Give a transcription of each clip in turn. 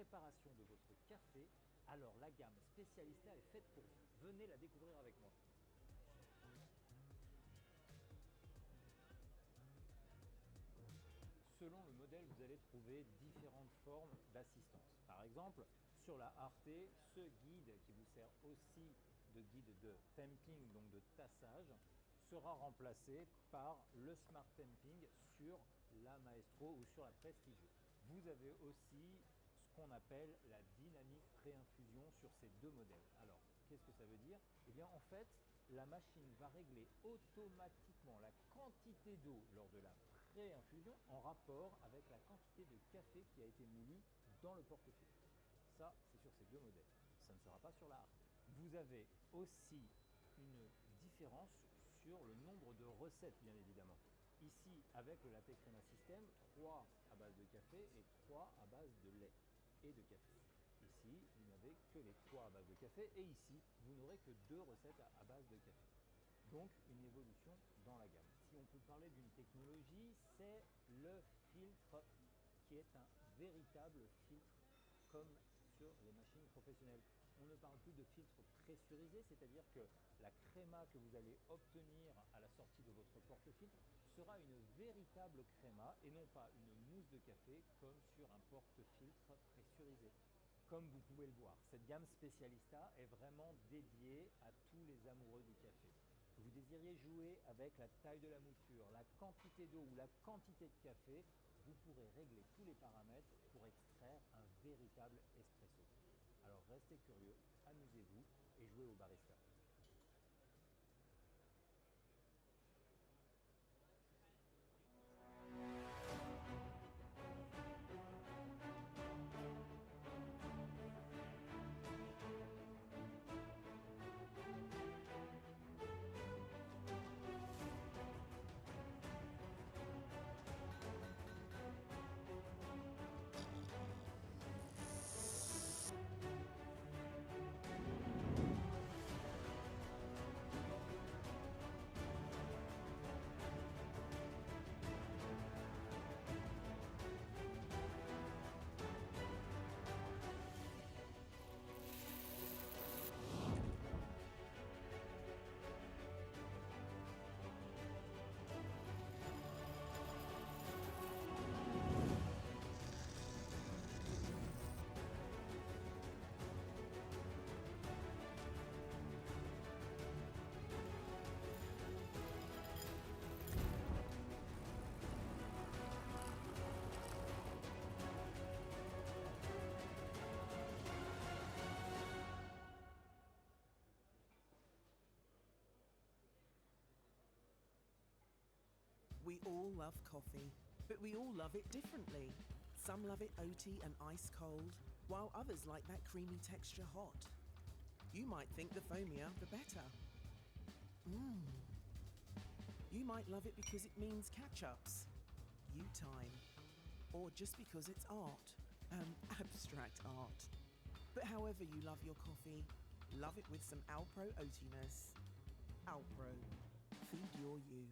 préparation de votre café, alors la gamme Specialista est faite pour vous. Venez la découvrir avec moi. Selon le modèle, vous allez trouver différentes formes d'assistance. Par exemple, sur la Arte, ce guide qui vous sert aussi de guide de temping, donc de tassage, sera remplacé par le Smart Temping sur la Maestro ou sur la Prestige. Vous avez aussi ce qu'on appelle la dynamique pré-infusion sur ces deux modèles. Alors, qu'est-ce que ça veut dire? Eh bien, en fait, la machine va régler automatiquement la quantité d'eau lors de la pré-infusion en rapport avec la quantité de café qui a été moulu dans le porte-filtre. Ça, c'est sur ces deux modèles. Ça ne sera pas sur la Arte. Vous avez aussi une différence sur le nombre de recettes, bien évidemment. Ici, avec le Latte Crema System, 3 à base de café et 3 à base de lait et de café. Ici, vous n'avez que les 3 à base de café et ici, vous n'aurez que 2 recettes à base de café. Donc, une évolution dans la gamme. Si on peut parler d'une technologie, c'est le filtre qui est un véritable filtre comme sur les machines professionnelles. On ne parle plus de filtre pressurisé, c'est-à-dire que la créma que vous allez obtenir à la sortie de votre porte-filtre sera une véritable créma et non pas une mousse de café comme sur un porte-filtre pressurisé. Comme vous pouvez le voir, cette gamme Specialista est vraiment dédiée à tous les amoureux du café. Que vous désiriez jouer avec la taille de la mouture, la quantité d'eau ou la quantité de café, vous pourrez régler tous les paramètres pour extraire un véritable espresso. Alors restez curieux, amusez-vous et jouez au barista. We all love coffee, but we all love it differently. Some love it oaty and ice cold, while others like that creamy texture hot. You might think the foamier, the better. You might love it because it means catch-ups, you time, or just because it's art, abstract art. But however you love your coffee, love it with some Alpro oatiness. Alpro, feed your you.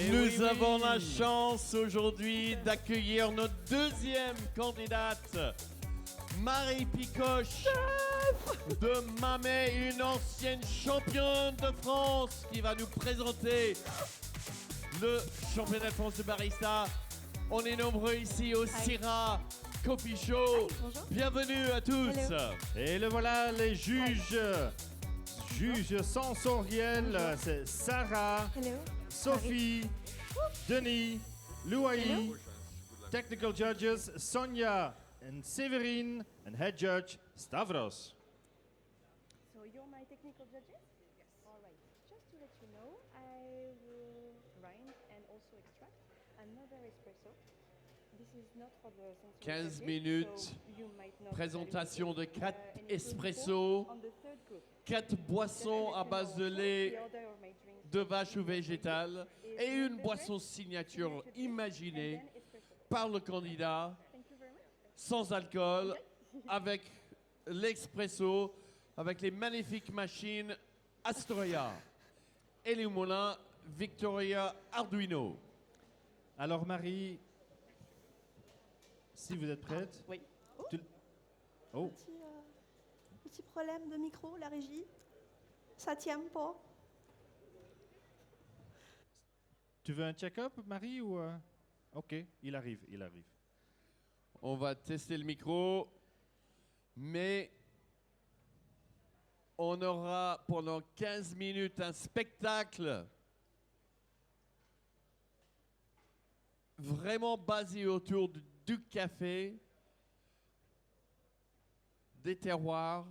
Nous avons la chance aujourd'hui d'accueillir notre deuxième candidate, Marie Picoche de Mamet, une ancienne championne de France qui va nous présenter le championnat de France de Barista. On est nombreux ici au Sirha Coffee Show. Bienvenue à tous. Hello. Et le voilà, les juges. Juges sensoriels, c'est Sarah, Hello. Sophie, Denis, Louaï. Technical judges, Sonia and Severin. And head judge, Stavros. So you're my technical judges? Yes. All right. Just to let you know, I will grind and also extract another espresso. This is not for the sensory 15 judges, minutes, so you might not présentation de 4 and it will espressos, go on the third group. 4 boissons à base de lait, The order of my drinks de vache ou végétale et une boisson signature imaginée and then espresso. par le candidat Thank you very much. sans alcool, avec l'expresso, avec les magnifiques machines Astoria et les moulins Victoria Arduino. Alors Marie, si vous êtes prête. Oui. tu- Oh, Petit problème de micro, la régie. Ça tient pas. tu veux un check-up Marie ou Ok, il arrive. On va tester le micro, mais on aura pendant 15 minutes un spectacle vraiment basé autour du café, des terroirs.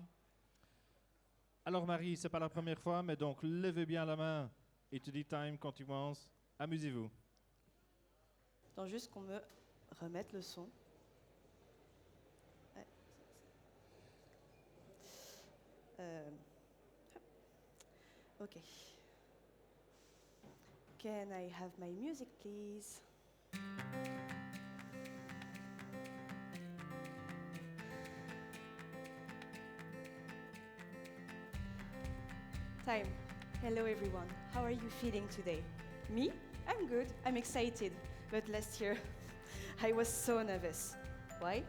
Alors Marie, c'est pas la première fois, mais donc levez bien la main et tu dis time quand tu commences. Amusez-vous. Attends juste qu'on me remette le son. Ouais. Ok. Can I have my music, please? Time. Hello, everyone. How are you feeling today? Me? I'm good. I'm excited. But last year, I was so nervous. Why?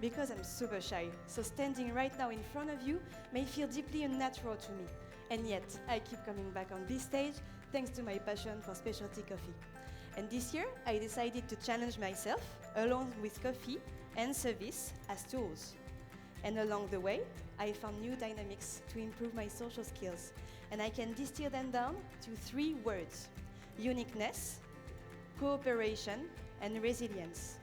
Because I'm super shy. So standing right now in front of you may feel deeply unnatural to me. And yet, I keep coming back on this stage thanks to my passion for specialty coffee. And this year, I decided to challenge myself along with coffee and service as tools. And along the way, I found new dynamics to improve my social skills. And I can distill them down to 3 words: uniqueness, cooperation, and resilience.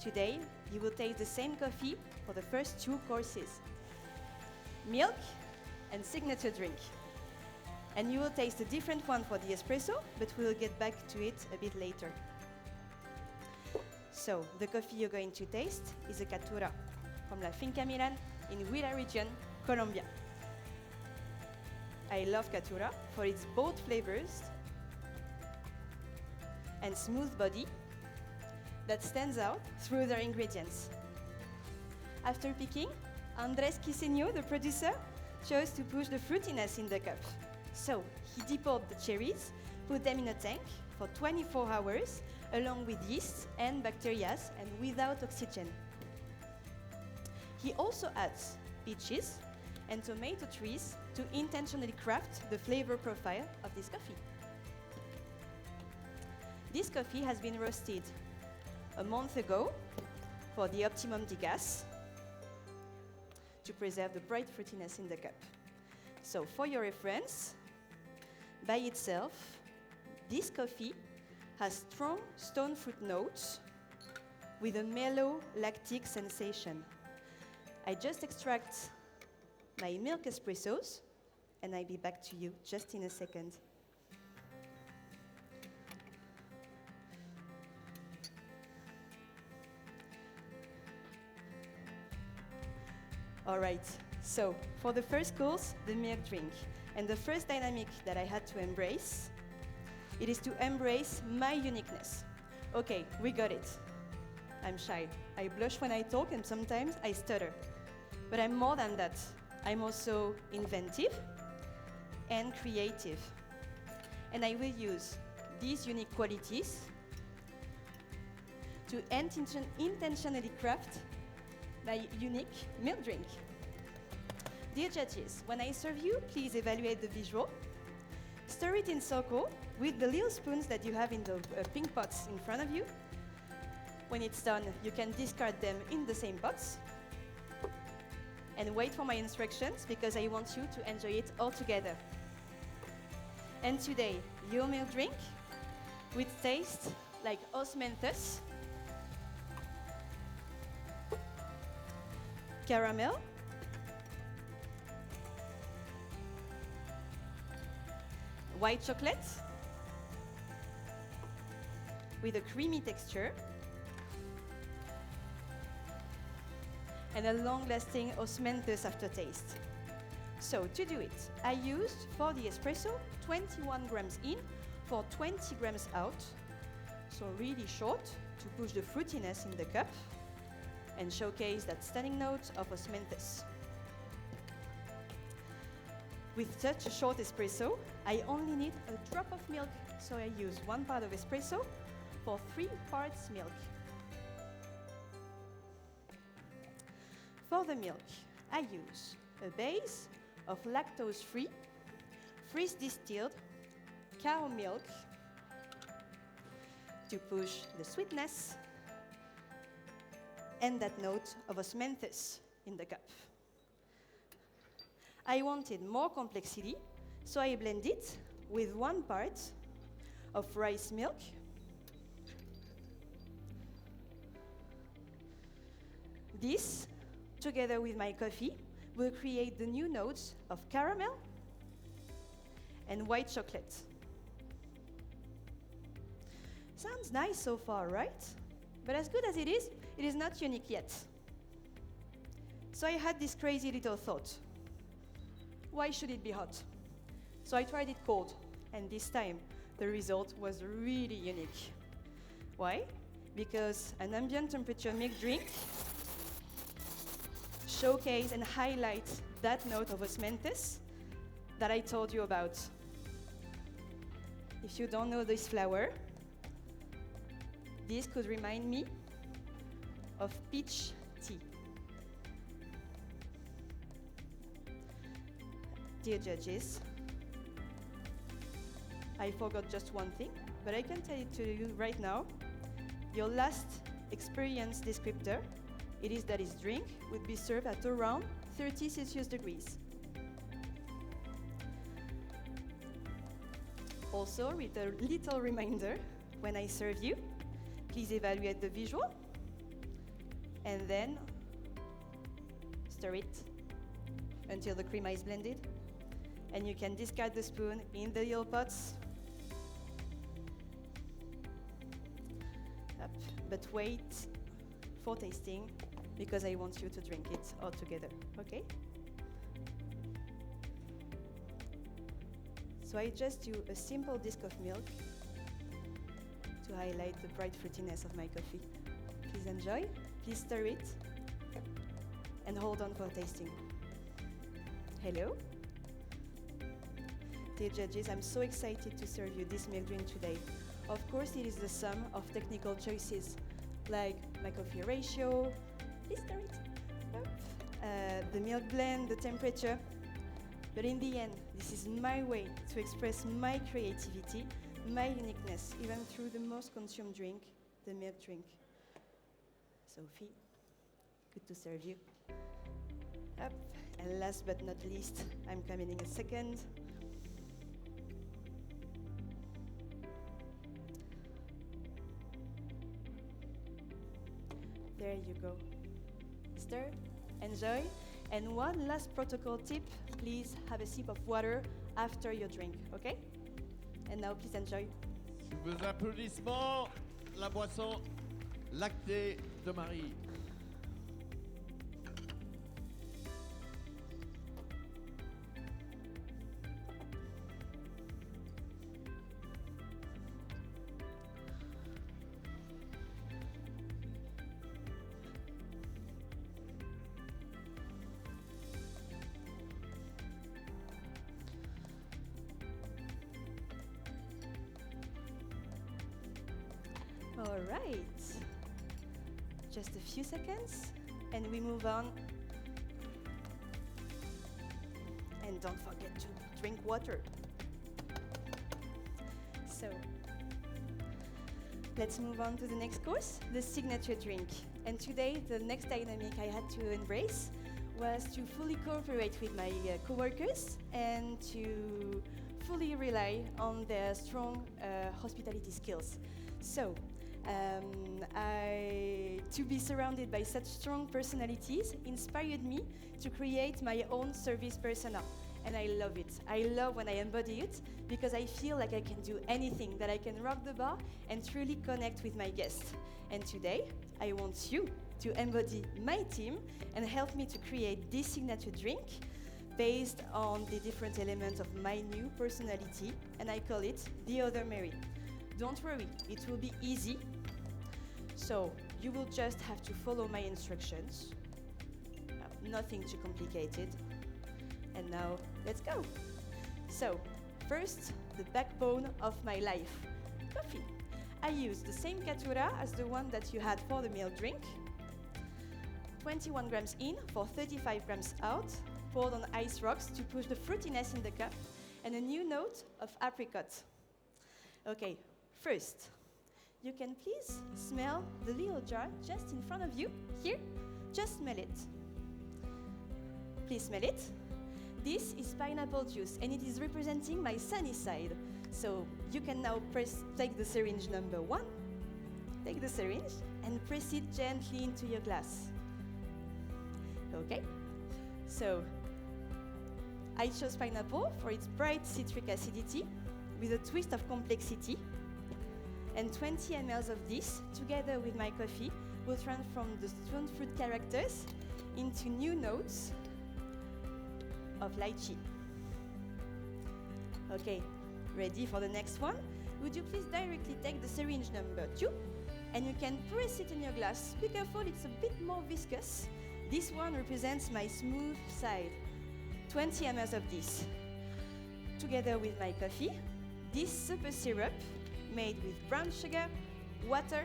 Today, you will taste the same coffee for the first 2 courses: milk and signature drink. And you will taste a different one for the espresso, but we'll get back to it a bit later. So, the coffee you're going to taste is a Caturra from La Finca Milan in Huila region, Colombia. I love Caturra for its bold flavors and smooth body that stands out through their ingredients. After picking, Andrés Quiseño, the producer, chose to push the fruitiness in the cup. So he depulped the cherries, put them in a tank for 24 hours, along with yeast and bacteria, and without oxygen. He also adds peaches and tomato trees to intentionally craft the flavor profile of this coffee. This coffee has been roasted a month ago for the optimum degas to preserve the bright fruitiness in the cup. So for your reference, by itself, this coffee has strong stone fruit notes with a mellow lactic sensation. I just extract my milk espressos and I'll be back to you just in a second. All right, so for the first course, the milk drink. And the first dynamic that I had to embrace, it is to embrace my uniqueness. Okay, we got it. I'm shy. I blush when I talk and sometimes I stutter. But I'm more than that. I'm also inventive and creative. And I will use these unique qualities to intentionally craft my unique milk drink. Dear judges, when I serve you, please evaluate the visual. Stir it in circle with the little spoons that you have in the pink pots in front of you. When it's done, you can discard them in the same pots. And wait for my instructions because I want you to enjoy it all together. And today, your milk drink with taste like osmanthus, caramel, white chocolate with a creamy texture, and a long-lasting osmanthus aftertaste. So to do it, I used for the espresso 21 grams in for 20 grams out, so really short to push the fruitiness in the cup and showcase that stunning note of osmanthus. With such a short espresso, I only need a drop of milk, so I use 1 part of espresso for 3 parts milk. For the milk, I use a base of lactose-free, freeze-distilled cow milk to push the sweetness and that note of osmanthus in the cup. I wanted more complexity, so I blend it with 1 part of rice milk, this, together with my coffee, will create the new notes of caramel and white chocolate. Sounds nice so far, right? But as good as it is not unique yet. So I had this crazy little thought. Why should it be hot? So I tried it cold, and this time the result was really unique. Why? Because an ambient temperature milk drink showcase and highlight that note of osmanthus that I told you about. If you don't know this flower, this could remind me of peach tea. Dear judges, I forgot just one thing, but I can tell it to you right now. Your last experience descriptor, it is that his drink would be served at around 30 Celsius degrees. Also, with a little reminder, when I serve you, please evaluate the visual and then stir it until the crema is blended. And you can discard the spoon in the little pots. Up. But wait for tasting because I want you to drink it all together, okay? So I just do a simple disc of milk to highlight the bright fruitiness of my coffee. Please enjoy, please stir it, and hold on for tasting. Hello? Dear judges, I'm so excited to serve you this milk drink today. Of course, it is the sum of technical choices, like my coffee ratio, please stir it, the milk blend, the temperature. But in the end, this is my way to express my creativity, my uniqueness, even through the most consumed drink, the milk drink. Sophie, good to serve you. Up. And last but not least, I'm coming in a second. There you go. Stir, enjoy. And one last protocol tip, please have a sip of water after your drink, okay? And now please enjoy. Sous vos applaudissements, la boisson lactée de Marie. All right. Just a few seconds, and we move on. And don't forget to drink water. So, let's move on to the next course, the signature drink. And today, the next dynamic I had to embrace was to fully cooperate with my coworkers and to fully rely on their strong hospitality skills. So, to be surrounded by such strong personalities inspired me to create my own service persona. And I love it. I love when I embody it because I feel like I can do anything, that I can rock the bar and truly connect with my guests. And today, I want you to embody my team and help me to create this signature drink based on the different elements of my new personality, and I call it The Other Mary. Don't worry, it will be easy. So you will just have to follow my instructions. Nothing too complicated. And now, let's go. So, first, the backbone of my life, coffee. I use the same catura as the one that you had for the milk drink. 21 grams in for 35 grams out, poured on ice rocks to push the fruitiness in the cup, and a new note of apricot. Okay, first, you can please smell the little jar just in front of you. Here, just smell it. Please smell it. This is pineapple juice, and it is representing my sunny side. So you can now take the syringe number 1, take the syringe, and press it gently into your glass. Okay, so I chose pineapple for its bright citric acidity with a twist of complexity, and 20 ml of this, together with my coffee, will transform the stone fruit characters into new notes of lychee. Okay, ready for the next one? Would you please directly take the syringe number 2, and you can press it in your glass. Be careful, it's a bit more viscous. This one represents my smooth side. 20 ml of this. Together with my coffee, this super syrup made with brown sugar, water,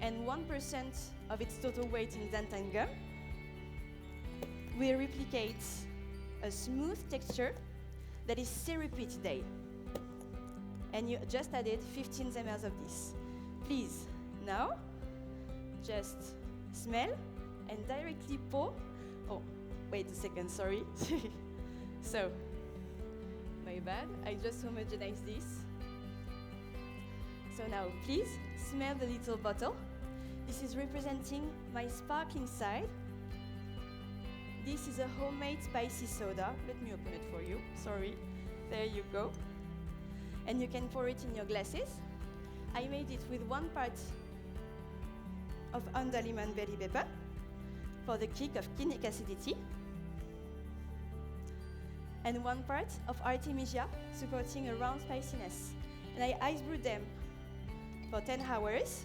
and 1% of its total weight in xanthan gum will replicate a smooth texture that is syrupy today. And you just added 15 ml of this. Please, now, just smell and directly pour. Oh, wait a second, sorry. So, my bad, I just homogenized this. So now, please, smell the little bottle. This is representing my sparkling side. This is a homemade spicy soda. Let me open it for you, sorry. There you go. And you can pour it in your glasses. I made it with 1 part of Andaluman and berry pepper for the kick of quinic acidity, and 1 part of Artemisia supporting a round spiciness. And I ice brewed them for 10 hours,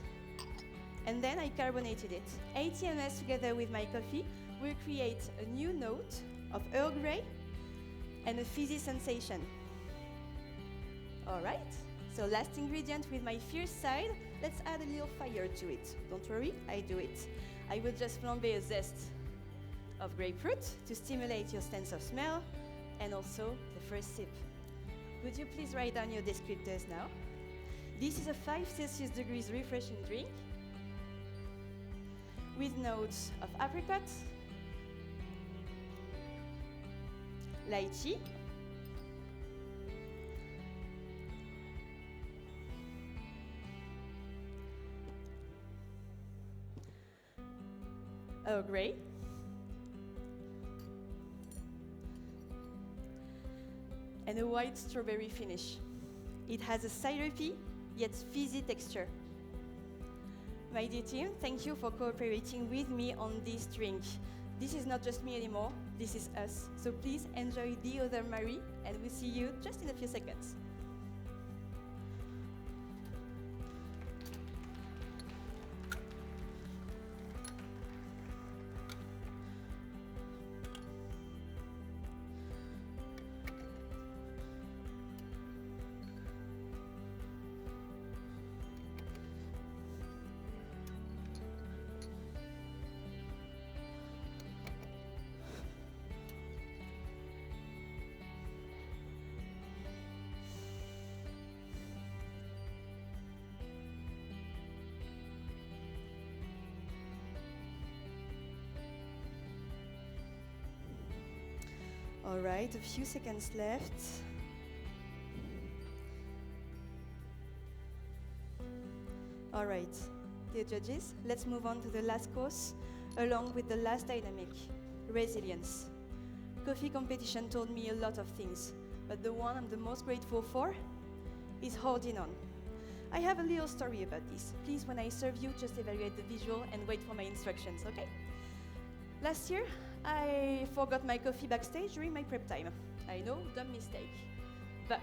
and then I carbonated it. 80 ml together with my coffee will create a new note of Earl Grey and a fizzy sensation. All right, so last ingredient with my fierce side, let's add a little fire to it. Don't worry, I do it. I will just flambe a zest of grapefruit to stimulate your sense of smell and also the first sip. Would you please write down your descriptors now? This is a 5 Celsius degrees refreshing drink with notes of apricot, lychee, Earl Grey, and a white strawberry finish. It has a syrupy yet fizzy texture. My dear team, thank you for cooperating with me on this drink. This is not just me anymore, this is us. So please enjoy The Other Mary, and we'll see you just in a few seconds. All right, a few seconds left. All right, dear judges, let's move on to the last course, along with the last dynamic, resilience. Coffee competition taught me a lot of things, but the one I'm the most grateful for is holding on. I have a little story about this. Please, when I serve you, just evaluate the visual and wait for my instructions, okay? Last year, I forgot my coffee backstage during my prep time. I know, dumb mistake. But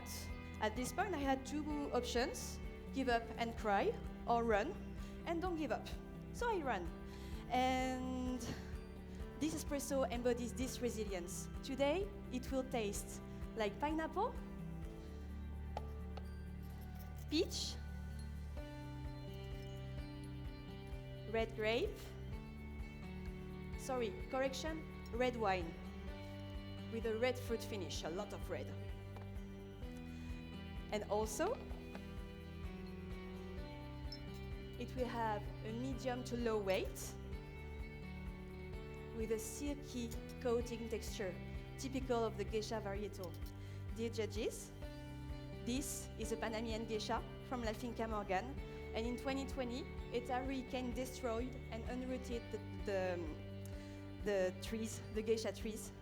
at this point, I had two options, give up and cry, or run, and don't give up. So I ran. And this espresso embodies this resilience. Today, it will taste like pineapple, peach, red grape, correction, red wine, with a red fruit finish, a lot of red. And also, it will have a medium to low weight, with a silky coating texture, typical of the geisha varietal. Dear judges, this is a Panamanian geisha from La Finca Morgan, and in 2020, a hurricane destroyed and unrooted the trees, the geisha trees,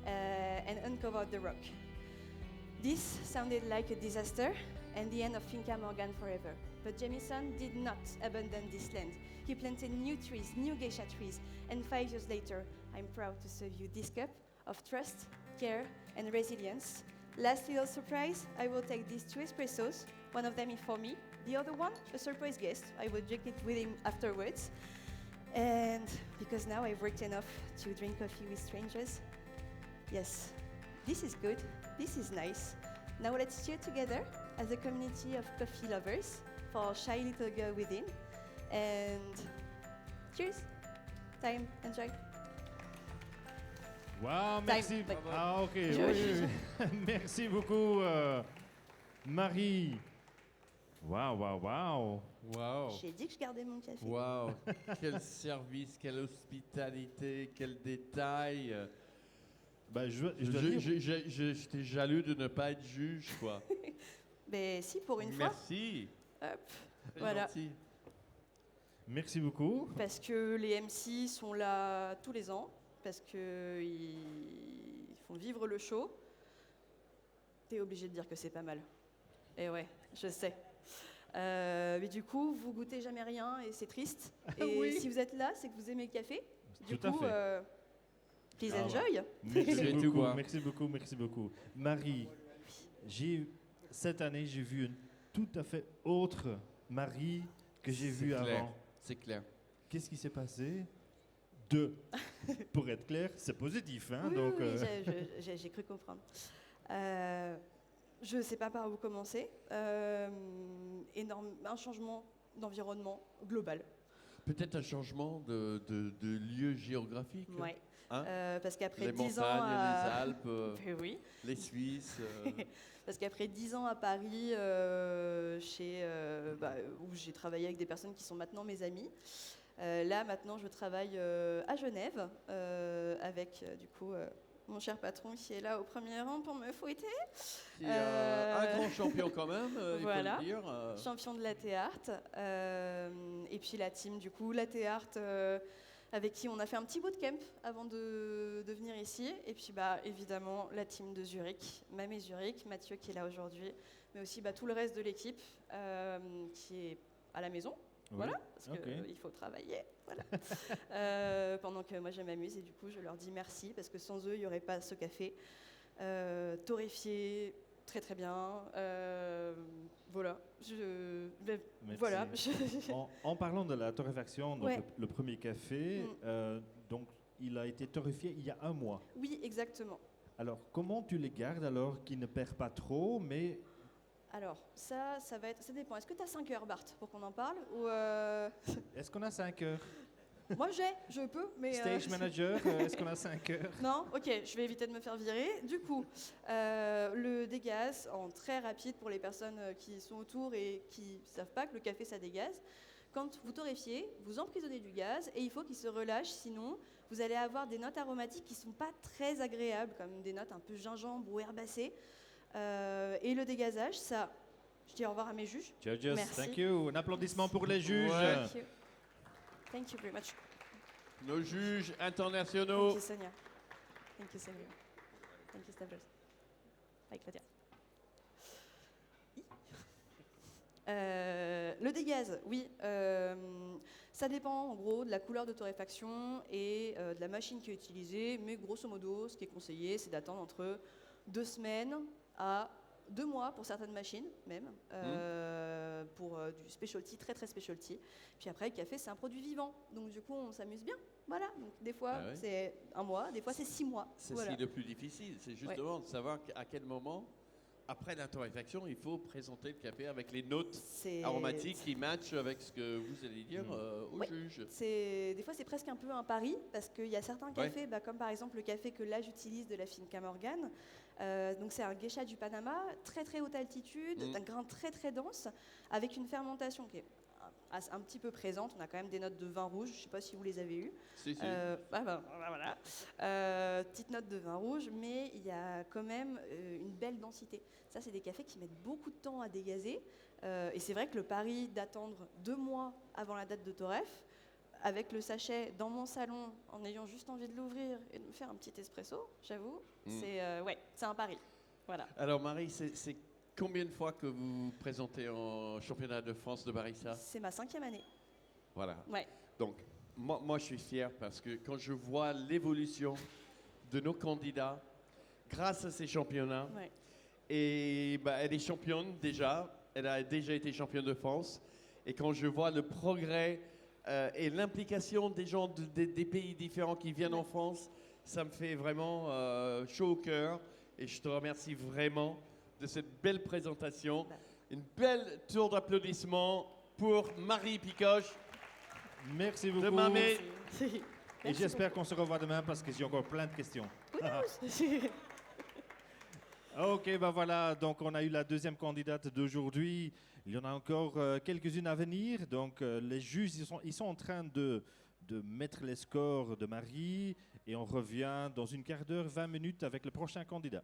and uncovered the rock. This sounded like a disaster and the end of Finca Morgan forever. But Jamison did not abandon this land. He planted new trees, new geisha trees, and 5 years later, I'm proud to serve you this cup of trust, care, and resilience. Last little surprise, I will take these 2 espressos. One of them is for me, the other one, a surprise guest. I will drink it with him afterwards. And because now I've worked enough to drink coffee with strangers, yes, this is good, this is nice. Now let's cheer together as a community of coffee lovers for our shy little girl within. And cheers, time, enjoy. Wow, merci. Time. Ah, ok. Oui, oui. Merci beaucoup, Marie. Waouh, waouh, waouh. Waouh. J'ai dit que je gardais mon café. Waouh. Quel service, quelle hospitalité, quel détail. Bah, je dois dire... J'étais jaloux de ne pas être juge, quoi. Ben si, pour une fois. Merci. Hop, Très voilà. gentil. Merci beaucoup. Parce que les MC sont là tous les ans, parce qu'ils font vivre le show. T'es obligé de dire que c'est pas mal. Et ouais, je sais. Mais du coup, vous goûtez jamais rien et c'est triste. Et Oui. si vous êtes là, c'est que vous aimez le café. Du Tout à coup, fait. please Ah ouais. enjoy. Merci C'est tout, beaucoup, quoi. merci beaucoup, merci beaucoup. Marie, cette année, j'ai vu une tout à fait autre Marie que j'ai vue avant. C'est clair. Qu'est-ce qui s'est passé? Pour être clair, c'est positif. Hein, Oui, donc, oui, j'ai cru comprendre. Je ne sais pas par où commencer. Un changement d'environnement global. Peut-être un changement de lieu géographique. Ouais. Hein, parce qu'après les 10 ans montagnes, à... les Alpes, Oui. les Suisses. Parce qu'après 10 ans à Paris, où j'ai travaillé avec des personnes qui sont maintenant mes amies, là maintenant je travaille à Genève avec du coup mon cher patron qui est là au premier rang pour me fouetter. Qui est un grand champion quand même, Voilà. il faut le dire. Champion de latte art. Et puis la team du coup, latte art avec qui on a fait un petit bootcamp avant de venir ici. Et puis évidemment la team de Zurich, Mamé Zurich, Mathieu qui est là aujourd'hui, mais aussi tout le reste de l'équipe qui est à la maison. oui. Voilà, parce Ok. qu'il faut travailler. Voilà. Pendant que moi je m'amuse et du coup je leur dis merci parce que sans eux il n'y aurait pas ce café. Torréfié, très très bien. Voilà. Merci. Voilà. En parlant de la torréfaction, donc Ouais. le premier café, donc il a été torréfié il y a 1 mois. Oui, exactement. Alors, comment tu les gardes alors qu'ils ne perdent pas trop, mais Alors, ça dépend. Est-ce que tu as 5 heures, Bart, pour qu'on en parle ou est-ce qu'on a 5 heures? Moi, je peux, mais... Stage manager, est-ce qu'on a 5 heures? Non, ok, je vais éviter de me faire virer. Du coup, le dégaz, en très rapide pour les personnes qui sont autour et qui ne savent pas que le café, ça dégaze. Quand vous torréfiez, vous emprisonnez du gaz et il faut qu'il se relâche, sinon vous allez avoir des notes aromatiques qui ne sont pas très agréables, comme des notes un peu gingembre ou herbacées. Et le dégazage, ça, je dis au revoir à mes juges. Judges, Merci. thank you. Un applaudissement pour les juges. Ouais. Thank you very much. Nos juges internationaux. Thank you, Sonia. Thank you, Sonia. Thank you, Stavros. Bye, Claudia. Le dégaz, oui, ça dépend en gros de la couleur de torréfaction et de la machine qui est utilisée, mais grosso modo, ce qui est conseillé, c'est d'attendre entre 2 semaines à 2 mois pour certaines machines même, pour du specialty, très très specialty. Puis après, le café, c'est un produit vivant, donc du coup, on s'amuse bien. Voilà, donc des fois, Ah ouais. c'est 1 mois, des fois, c'est 6 mois. C'est Voilà. ce qui est le plus difficile, c'est justement de savoir à quel moment, après la torréfaction, il faut présenter le café avec les notes C'est- aromatiques qui matchent avec ce que vous allez dire au Ouais. juge. Des fois, c'est presque un peu un pari, parce qu'il y a certains cafés, comme par exemple le café que là j'utilise de la Finca Morgan. Donc c'est un geisha du Panama, très très haute altitude, d'un grain très très dense, avec une fermentation qui est un petit peu présente. On a quand même des notes de vin rouge, je ne sais pas si vous les avez eues. Si, si. Voilà. Petite note de vin rouge, mais il y a quand même une belle densité. Ça, c'est des cafés qui mettent beaucoup de temps à dégazer. Et c'est vrai que le pari d'attendre 2 mois avant la date de torréf, avec le sachet dans mon salon, en ayant juste envie de l'ouvrir et de me faire un petit espresso, j'avoue, c'est un pari. Voilà. Alors Marie, c'est combien de fois que vous présentez en championnat de France de Barista? C'est ma 5e année. Voilà. Ouais. Donc, moi, je suis fier parce que quand je vois l'évolution de nos candidats grâce à ces championnats, Ouais. et elle est championne déjà, elle a déjà été championne de France, et quand je vois le progrès et l'implication des gens des pays différents qui viennent en France, ça me fait vraiment chaud au cœur, et je te remercie vraiment de cette belle présentation. Une belle tour d'applaudissements pour Marie Picoche. Merci De beaucoup. Mamé. Et j'espère qu'on se revoit demain parce que j'ai encore plein de questions. Ok, ben voilà, donc on a eu la 2e candidate d'aujourd'hui. Il y en a encore quelques-unes à venir. Donc les juges, ils sont en train de mettre les scores de Marie et on revient dans une quart d'heure, 20 minutes avec le prochain candidat.